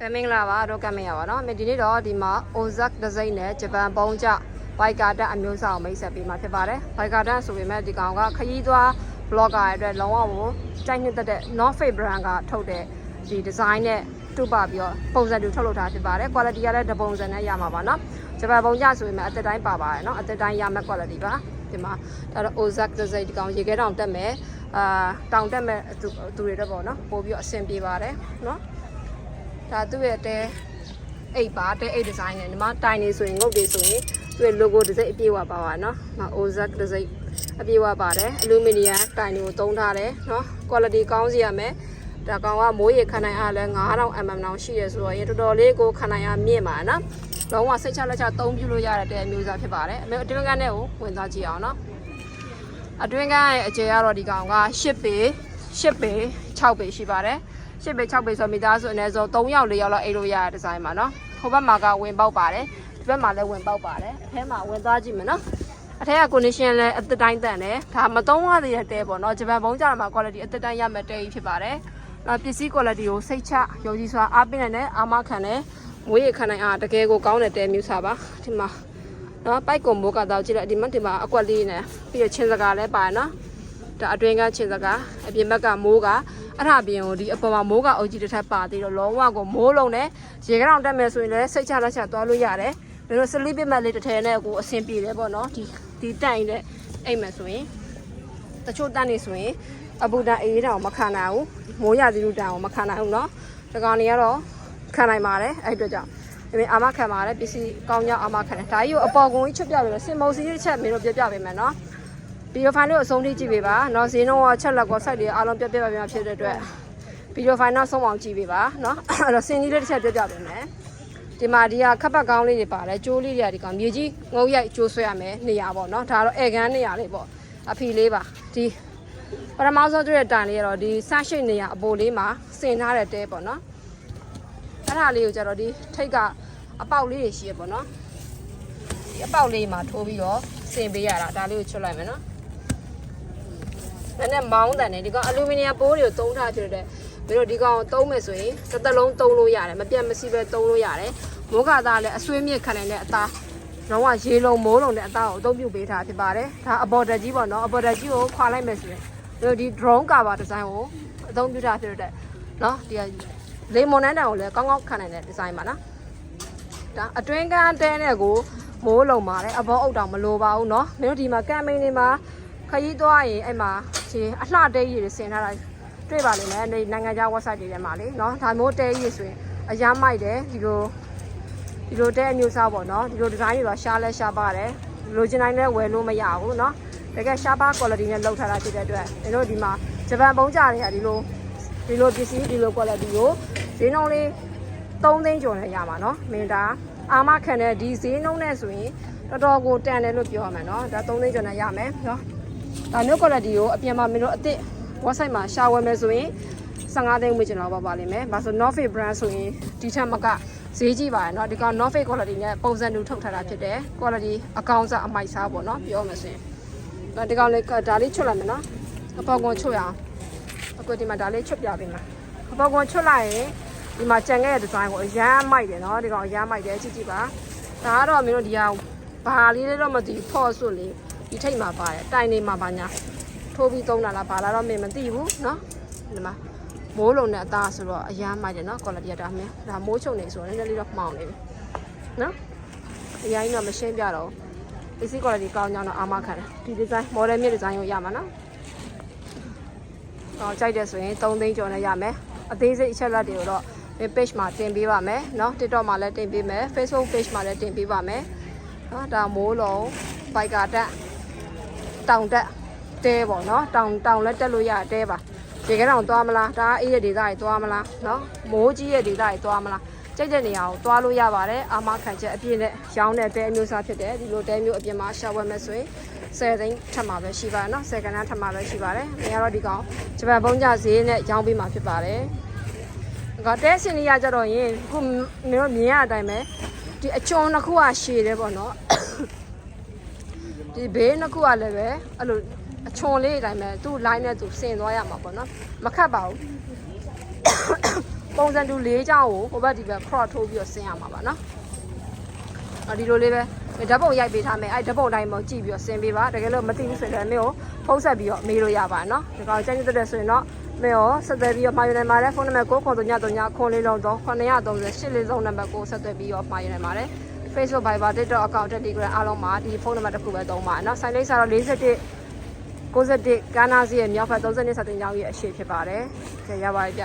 မင်္ဂလာပါတော့ကမရပါနော်ဒီနေ့တော့ဒီမှာ Ozak ဒီဇိုင်းနဲ့ဂျပန်ပုံးကြဘိုက်ကာတက်အမျိုးအစားကိုမိတ်ဆက်ပေးမှာဖြစ်ပါတယ်ဘိုက်ကာတက်ဆိုပေမဲ့ဒီကောင်ကခရီးသွား blogger အတွက်လုံးဝကိုကြိုက်နှစ်သက်တဲ့ North Face brand ကထုတ်တဲ့ဒီ design နဲ့တူပါပြီးတော့ပုံစံတူထုတ်လုပ်ထားဖြစ်ပါတယ် quality ကလည်းတပုံစံနဲ့ရမှာပါနော်ဂျပန်ပုံးကြဆိုပေမဲ့အသက်တိုင်းပါပါတယ်နော်အသက်တိုင်းရမယ့် quality ပါဒီမှာဒါတော့ Ozak ဒီဇိုင်းဒီကောင်ရေခဲတောင်တက်မယ်တောင်တက်မဲ့သူတွေတော့ပေါ့နော်ပို့ပြီးတော့အဆင်ပြေပါတယ်နော်ဒါသူ့ရဲ့တဲအိတ်ပါတဲအိတ်ဒီဇိုင်းနဲ့ဒီမှာတိုင်နေဆိုရင်ငုတ်တွေဆိုရင်သူ့ရဲ့ logo ဒီဇိုင်းအပြည့်ဝပါပါနော်။Ozak ဒီဇိုင်းအပြည့်ဝပါတယ်အလူမီနီယမ်တိုင်တွေကိုသုံးထားတယ်နော် quality ကောင်းစီရမယ်ဒါကောင်ကမိုးရေခံနိုင်အားလဲ9000 mm လောက်ရှိရဆိုတော့ရေတော်တော်လေးကိုခံနိုင်အားမြင့်ပါနော်။လုံးဝစိတ်ချလက်ချသုံးပြလို့ရတဲ့တဲမျိုးစားဖြစ်ပါတယ်အမေအတွင်းကန်းနဲ့ကိုဝင်သွားကြည့်အောင်နော်။အတွင်းကန်းရဲ့အကျယ်ကတော့ဒီကောင်က10ပေ6ပေရှိပါတယ်10ပေ6ပေဆိုမိသားစုအနည်းဆုံး3ယောက်4ယောက်လောက်အိတ်လို့ရတဲ့ဒီဇိုင်းပါနော်ဟိုဘက်မှာကဝင်ပေါက်ပါတယ်ဒီဘက်မှာလည်းဝင်ပေါက်ပါတယ်အထဲမှာဝင်သွားကြည့်မယ်နော်အထဲက condition လည်းအသက်တိုင်းတန်တယ်ဒါမသုံးရသေးတဲ့တဲပေါ့နော်ဂျပန်ပုံးကြတာမှာ quality အသက်တိုင်းရမယ့်တဲကြီးဖြစ်ပါတယ်ပစ္စည်း quality ကိုစိတ်ချယုံကြည်စွာအားပေးနိုင်တဲ့အာမခံတဲ့ငွေရခံနိုင်အားတကယ်ကိုကောင်းတဲ့တဲမျိုးစားပါဒီမှာနော်ပိုက်ကွန်မိုးကတော့ကြည့်လိုက်ဒီမှာအကွက်လေးနဲ့ပြီးတော့ချင်းစကားလည်းပါတယ်နော်ဒါအတွင်းကချင်းစကားအပြင်ဘက်ကမိုးကအဲ့ဒါပြင်ကိုဒီအပေါ်မှာမိုးကအုပ်ကြီးတစ်ထပ်ပါသေးတော့လုံးဝကိုမိုးလုံးနဲ့ရေကတောင်တက်မယ်ဆိုရင်လည်းစိတ်ချလက်ချသွားလို့ရတယ်ဘယ်လို sleep mat လေးတစ်ထည်နဲ့ကိုအဆင်ပြေတယ်ပေါ့နော်ဒီတိုင်နဲ့အိမ်မယ်ဆိုရင်တချို့တန်းနေဆိုရင်အပူတန်အေးတောင်မခံနိုင်ဘူးမိုးရသီးလူတန်ကိုမခံနိုင်ဘူးနော်ဒီကောင်တွေကတော့ခံနိုင်ပါတယ်အဲ့အတွက်ကြောင့်ဒီအာမခံပါတယ်ပစ္စည်းကောင်းကြအာမခံတယ်ဒါကြီးကိုအပေါ်ကုန်းကြီးချွတ်ပြပေးလို့စင်မုံစီးတစ်ချက်မင်းတို့ပြပြပေးမယ်နော်ဗီဒီယိုဖိုင်တို့အဆုံးထိကြည့်ပေးပါเนาะဈေးနှုန်းကချက်လက်ကော site တွေအားလုံးပြပြပြဖြစ်တဲ့အတွက်ဗီဒီယိုဖိုင်နောက်ဆုံးအောင်ကြည့်ပေးပါเนาะအဲ့တော့စင်ကြီးလေးတစ်ချက်ပြပြပေးမယ်ဒီမှာဒီကခပ်ပတ်ကောင်းလေးတွေပါတယ်ကျိုးလေးတွေကဒီကောင်မြေကြီးငုံရိုက်ကျိုးဆွဲရမယ်နေရာပေါ့เนาะဒါတော့ဧကန်နေရာလေးပေါ့အဖီလေးပါဒီပထမဆုံးတွေ့တဲ့တိုင်လေးကတော့ဒီဆန့်ရှိနေရာအပိုလေးမှာဆင်ထားတဲ့တဲပေါ့เนาะအဲ့ဒါလေးကိုကျတော့ဒီထိတ်ကအပေါက်လေးတွေရှိရပေါ့เนาะဒီအပေါက်လေးမှာထိုးပြီးတော့ဆင်ပေးရတာဒါလေးကိုချွတ်လိုက်မယ်เนาะနဲ့မောင်းတန်နေဒီကောင်အလူမီနီယမ်ပိုးတွေကိုသုံးထားဖြစ်တဲ့ပြီးတော့ဒီကောင်သုံးမယ်ဆိုရင်တစ်သက်လုံးသုံးလို့ရတယ်မပြတ်မစီးပဲသုံးလို့ရတယ်မိုးကသားလည်းအဆွေးမြင့်ခံနိုင်တဲ့အသားတော့ကရေလုံးမိုးလုံးတဲ့အသားကိုအသုံးပြုပေးထားဖြစ်ပါတယ်ဒါအဘော်တက်ကြီးပေါ့နော်အဘော်တက်ကြီးကိုခွာလိုက်မယ်ဆိုရင်ဒီ drone cover design ကိုအသုံးပြုထားဖြစ်တဲ့နော်ဒီလေမွန်နန်းတန်ကိုလည်းကောင်းကောင်းခံနိုင်တဲ့ design ပါနော်ဒါအတွင်းကန်းတဲနဲ့ကိုမိုးလုံးပါတယ်အဘောအုပ်တောင်မလိုပါဘူးနော်မင်းတို့ဒီမှာကမ်ပိန်းတွေမှာခရီးသွားရင်အဲ့မှာဒီအလှတဲကြီးတွေဆင်ထားတာတွေ့ပါလိမ့်မယ်နိုင်ငံခြား website တွေထဲမှာလေနော်ဒါမျိုးတဲကြီးဆိုရင်အရမ်းမိုက်တယ်ဒီလိုတဲအမျိုးစားပေါ့နော်ဒီလိုဒီဇိုင်းတွေတော့ရှားလဲရှားပါတယ်လိုချင်တိုင်းလဲဝယ်လို့မရဘူးနော်တကယ်ရှားပါ quality နဲ့လုပ်ထားတာဖြစ်တဲ့အတွက်ကျွန်တော်ဒီမှာဂျပန်ပုံးကြတွေကဒီလိုပစ္စည်းဒီလို quality ကိုဈေးနှုန်းလေး3သိန်းကျော်နဲ့ရမှာနော်မင်းဒါအာမခံတဲ့ဒီဈေးနှုန်းနဲ့ဆိုရင်တော်တော်ကိုတန်တယ်လို့ပြောရမှာနော်ဒါ3သိန်းကျော်နဲ့ရမယ်နော်ဒါမျိုး quality ကိုအပြင်မှာမင်းတို့အစ် website မှာရှာဝယ်မယ်ဆိုရင်15သိန်းဝန်းကျင်လောက်ပါလိမ့်မယ်။ဘာလို့ North Face brand ဆိုရင်ဒီထက်မကဈေးကြီးပါတယ်เนาะဒီကောင် North Face quality နဲ့ပုံစံတူထုတ်ထားတာဖြစ်တယ်။ quality အကောင်စားအမိုက်စားပေါ့เนาะပြောမယ်ဆိုရင်ဒီကောင်လေးဒါလေးချွတ်လိုက်မယ်เนาะအပေါ်ကွန်ချွတ်ရအောင်အခုဒီမှာဒါလေးချွတ်ပြပေးမယ်အပေါ်ကွန်ချွတ်လိုက်ရင်ဒီမှာကြံခဲ့တဲ့ design ကိုအရမ်းမိုက်တယ်เนาะဒီကောင်အရမ်းမိုက်တယ်ကြည့်ကြည့်ပါဒါကတော့မင်းတို့ဒီဟာဘာလေးလေးတော့မသိဘူးဖော့ဆွတ်လေးဒီထိတ်မှာပါတယ်တိုင်နေမှာပါညာထိုးပြီးသုံးတာလားဘာလားတော့မသိဘူးเนาะဒီမှာမိုးလုံးနဲ့အသားဆိုတော့အရမ်းမိုက်တယ်เนาะ quality ဒါမြင်ဒါမိုးချုံနေဆိုတော့နည်းနည်းလေးတော့မှောင်နေပြီเนาะအရင်တော့မရှင်းပြတော့ပစ္စည်း quality ကောင်းကြောင်းတော့အာမခံတယ်ဒီ design model မြင့် design ကိုရမှာเนาะဟောကြိုက်တယ်ဆိုရင်3သိန်းကျော်နဲ့ရမယ်အသေးစိတ်အချက်လက်တွေကိုတော့ page မှာတင်ပေးပါမယ်เนาะ TikTok မှာလည်းတင်ပေးမယ် Facebook page မှာလည်းတင်ပေးပါမယ်เนาะဒါမိုးလုံးဘိုက်ကာတက်တောင်တက်တဲပေါ့နော်တောင်လည်းတက်လို့ရတဲပါရေခဲတောင်သွားမလားဒါအေးရဲ့ဒေသတွေသွားမလားနော်မိုးကြီးရဲ့ဒေသတွေသွားမလားကြိုက်တဲ့နေရာကိုသွားလို့ရပါတယ်အာမခံချက်အပြည့်နဲ့ရောင်းတဲ့တဲအမျိုးအစားဖြစ်တယ်ဒီလိုတဲမျိုးအပြင်မှာရှာဝယ်မယ်ဆိုရင်10သိန်းထပ်မှာပဲရှိပါတယ်နော်10ကဏ္ဍထပ်မှာပဲရှိပါတယ်မင်းကတော့ဒီကောင်ဂျပန်ပုံးကြဈေးနဲ့ရောင်းပေးမှာဖြစ်ပါတယ်ဒါတဲစင်ကြီးရကြတော့ရင်ခုမင်းတို့မြင်ရတဲ့အတိုင်းပဲဒီအချွန်တစ်ခုကရှည်တယ်ပေါ့နော်ဒီဘေးနှစ်ခုကလည်းပဲအဲ့လိုအချွန်လေးအတိုင်းပဲသူ့ line နဲ့သူဆင်သွားရမှာပေါ့နော်မခတ်ပါဘူး ပုံစံတူ၄ချောင်းကိုဟိုဘက်ဒီဘက် cross ထိုးပြီးတော့ဆင်းရမှာပါနော်ဒီလိုလေးပဲဓာတ်ပုံရိုက်ပေးထားမယ်အဲ့ဓာတ်ပုံတိုင်းမှာကြည့်ပြီးတော့ဆင်းပေးပါတကယ်လို့မသိဘူးဆိုရင်လည်းမင်းကိုဖုန်းဆက်ပြီးတော့မေးလို့ရပါနော်ဒီကောင်ကျန်းကျတဲ့ဆိုရင်တော့မင်းရောဆက်သွယ်ပြီးတော့မှာယူနိုင်ပါတယ်ဖုန်းနံပါတ်99339ခွန်လေးလုံးတော့938နံပါတ်ကိုဆက်သွယ်ပြီးတော့မှာယူနိုင်ပါတယ် Facebook Viber TikTok account Telegram အားလုံးမှာဒီဖုန်းနံပါတ်တစ်ခုပဲသုံးပါနော်ဆိုင်လိပ်စာတော့41 91ကာနာစီရဲ့မြောက်ဘက်32 73ကျောင်းရဲ့အရှိဖြစ်ပါတယ်ကြည့်ရပါကြ